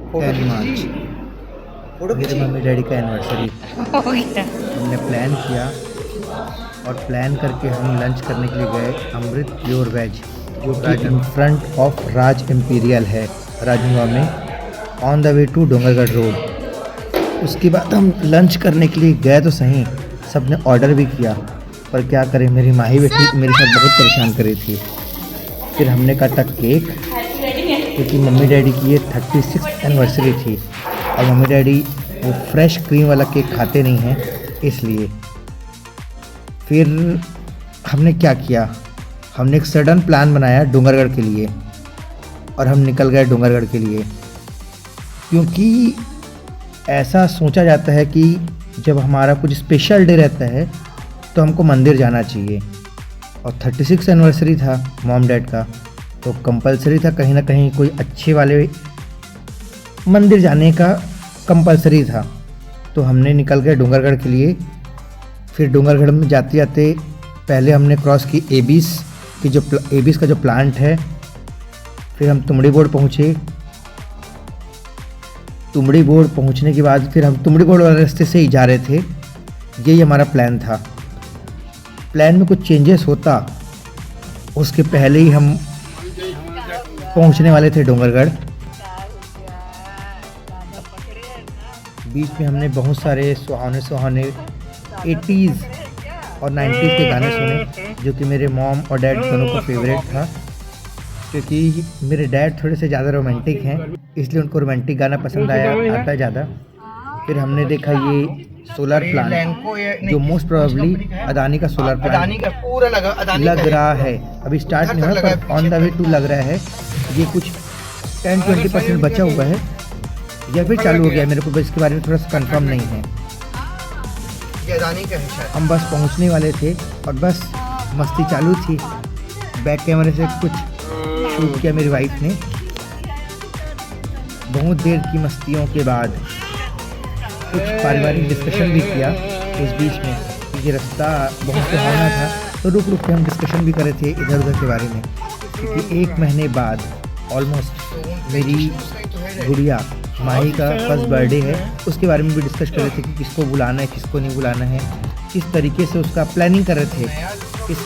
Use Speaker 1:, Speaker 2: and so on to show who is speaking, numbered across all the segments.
Speaker 1: 10 मार्च मेरे mummy daddy का anniversary. हमने प्लान किया और प्लान करके हम लंच करने के लिए गए अमृत प्योर वेज, जो कि in front of Raj Imperial है राजनुआ में, on the way to Dongargarh road. उसके बाद हम लंच करने के लिए गए तो सही, सबने ऑर्डर भी किया, पर क्या करें, मेरी माही बेटी मेरे साथ बहुत परेशान कर रही थी। फिर हमने काटा केक, क्योंकि मम्मी डैडी की ये 36th एनिवर्सरी थी और मम्मी डैडी वो फ्रेश क्रीम वाला केक खाते नहीं हैं, इसलिए। फिर हमने क्या किया, हमने एक सडन प्लान बनाया डोंगरगढ़ के लिए और हम निकल गए डोंगरगढ़ के लिए, क्योंकि ऐसा सोचा जाता है कि जब हमारा कुछ स्पेशल डे रहता है तो हमको मंदिर जाना चाहिए। और 36 एनिवर्सरी था मॉम डैड का, तो कंपलसरी था कहीं ना कहीं कोई अच्छे वाले मंदिर जाने का कंपलसरी था। तो हमने निकल गए डोंगरगढ़ के लिए। फिर डोंगरगढ़ में जाते जाते पहले हमने क्रॉस की एबीस की, जो एबीस का जो प्लांट है। फिर हम तुमड़ी बोर्ड पहुँचे। तुमड़ी बोर्ड पहुँचने के बाद फिर हम तुमड़ी बोर्ड वाले रास्ते से ही जा रहे थे, यही हमारा प्लान था। प्लान में कुछ चेंजेस होता, उसके पहले ही हम पहुंचने वाले थे डोंगरगढ़। बीच में हमने बहुत सारे सुहाने 80s और 90s के गाने सुने, जो कि मेरे मॉम और डैड दोनों का फेवरेट था, क्योंकि मेरे डैड थोड़े से ज़्यादा रोमांटिक हैं, इसलिए उनको रोमांटिक गाना पसंद आता है ज़्यादा। फिर हमने देखा ये सोलर प्लांट, जो मोस्ट प्रोबेबली अदानी का सोलर प्लांट लग रहा है। अभी स्टार्ट नहीं हुआ पर ऑन द वे टू लग रहा है। ये कुछ 10-20% बचा हुआ है या फिर चालू हो गया, मेरे को इसके बारे में थोड़ा सा कंफर्म नहीं है। ये अदानी का है शायद। हम बस पहुंचने वाले थे और बस मस्ती चालू थी। बैक कैमरे से कुछ शूट किया मेरी वाइफ ने। बहुत देर की मस्तियों के बाद कुछ पारिवारिक डिस्कशन भी किया उस बीच में, क्योंकि रास्ता बहुत सुहाना था, तो रुक के हम डिस्कशन भी कर रहे थे इधर उधर के बारे में। क्योंकि 1 महीने बाद ऑलमोस्ट मेरी गुड़िया माही का फर्स्ट बर्थडे है, उसके बारे में भी डिस्कस कर रहे थे कि किसको बुलाना है, किसको नहीं बुलाना है, किस तरीके से उसका प्लानिंग कर रहे थे इस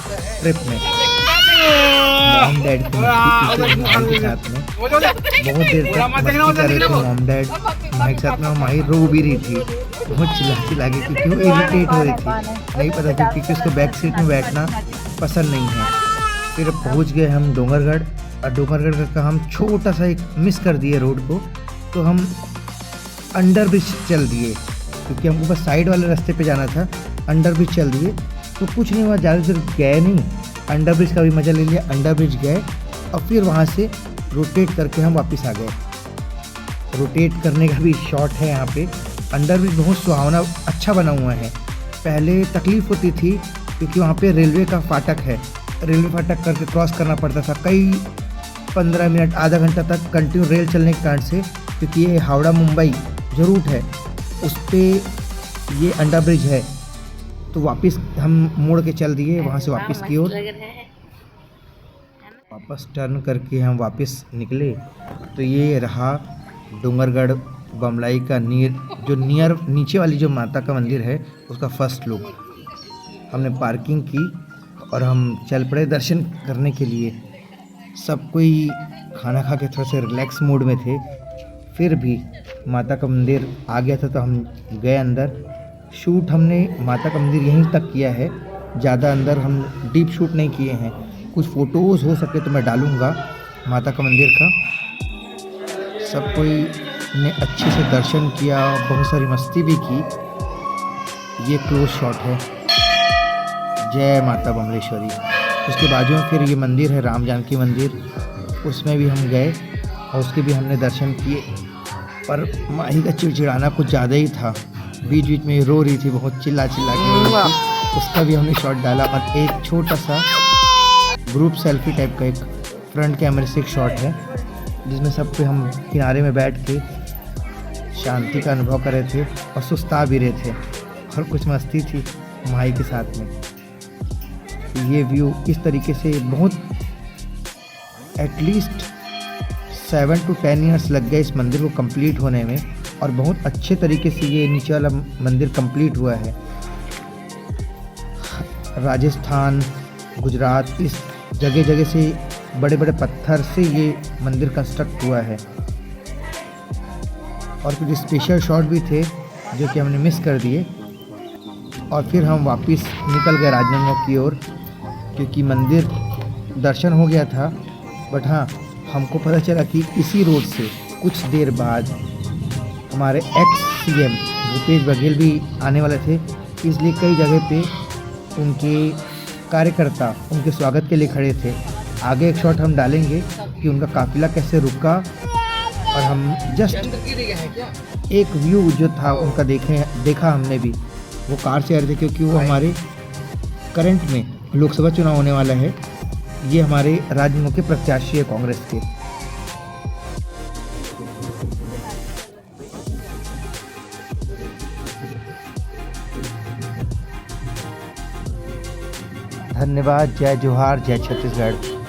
Speaker 1: ट्रिप में। मॉम डैड की मस्ती के साथ में बहुत देर तक मस्ती कर रहे थे मॉम डैड माही के साथ में। माही रो भी रही थी, बहुत चिल्ला के, क्योंकि वो इरिटेट हो रही थी, नहीं पता था क्योंकि उसको बैक सीट में बैठना पसंद नहीं है। फिर पहुंच गए हम डोंगरगढ़, और डोंगरगढ़ का हम छोटा सा एक मिस कर दिए रोड को, तो हम अंडर ब्रिज चल दिए, क्योंकि हमको बस साइड वाले रास्ते पे जाना था। अंडर ब्रिज चल दिए तो कुछ नहीं हुआ, ज़्यादा देर गए नहीं, अंडर ब्रिज का भी मज़ा ले लिया। अंडर ब्रिज गए और फिर वहाँ से रोटेट करके हम वापस आ गए। रोटेट करने का भी शॉट है यहाँ पे। अंडर ब्रिज बहुत सुहावना अच्छा बना हुआ है। पहले तकलीफ़ होती थी क्योंकि वहाँ पे रेलवे का फाटक है, रेलवे फाटक करके क्रॉस करना पड़ता था कई 15 मिनट आधा घंटा तक कंटिन्यू रेल चलने के कारण से, क्योंकि ये हावड़ा मुंबई जो रूट है उस पर ये अंडर ब्रिज है। तो वापस हम मोड़ के चल दिए वहाँ से वापस की ओर। वापस टर्न करके हम वापस निकले तो ये रहा डोंगरगढ़ बमलाई का जो नीचे वाली जो माता का मंदिर है उसका फर्स्ट लुक। हमने पार्किंग की और हम चल पड़े दर्शन करने के लिए। सब कोई खाना खा के थोड़ा सा रिलैक्स मूड में थे, फिर भी माता का मंदिर आ गया था तो हम गए अंदर। शूट हमने माता का मंदिर यहीं तक किया है, ज़्यादा अंदर हम डीप शूट नहीं किए हैं। कुछ फ़ोटोज़ हो सके तो मैं डालूँगा माता का मंदिर का। सब कोई ने अच्छे से दर्शन किया, बहुत सारी मस्ती भी की। ये क्लोज शॉट है। जय माता बमलेश्वरी। उसके बाजू में फिर ये मंदिर है राम जानकी मंदिर, उसमें भी हम गए और उसके भी हमने दर्शन किए। पर माही का चिड़चिड़ाना कुछ ज़्यादा ही था, बीच बीच में रो रही थी, बहुत चिल्ला के। उसका भी हमने शॉट डाला। और एक छोटा सा ग्रुप सेल्फी टाइप का एक फ्रंट कैमरे से एक शॉट है, जिसमें सब पे हम किनारे में बैठ के शांति का अनुभव कर रहे थे और सुस्ता भी रहे थे, और कुछ मस्ती थी माही के साथ में। ये व्यू इस तरीके से बहुत एटलीस्ट 7 to 10 ईयर्स लग गए इस मंदिर को कंप्लीट होने में, और बहुत अच्छे तरीके से ये नीचे वाला मंदिर कंप्लीट हुआ है। राजस्थान, गुजरात, इस जगह जगह से बड़े बड़े पत्थर से ये मंदिर कंस्ट्रक्ट हुआ है। और कुछ स्पेशल शॉट भी थे जो कि हमने मिस कर दिए, और फिर हम वापस निकल गए राजनांदगांव की ओर, क्योंकि मंदिर दर्शन हो गया था। बट हाँ, हमको पता चला कि इसी रोड से कुछ देर बाद हमारे एक्स CM भूपेश बघेल भी आने वाले थे, इसलिए कई जगह पे उनके कार्यकर्ता उनके स्वागत के लिए खड़े थे। आगे एक शॉट हम डालेंगे कि उनका काफिला कैसे रुका, और हम जस्ट एक व्यू जो था उनका देखा हमने भी। वो कार से आ रहे थे, क्योंकि वो हमारे करंट में लोकसभा चुनाव होने वाला है। ये हमारे राजनांदगांव के प्रत्याशी है कांग्रेस के। धन्यवाद। जय जोहार, जय छत्तीसगढ़।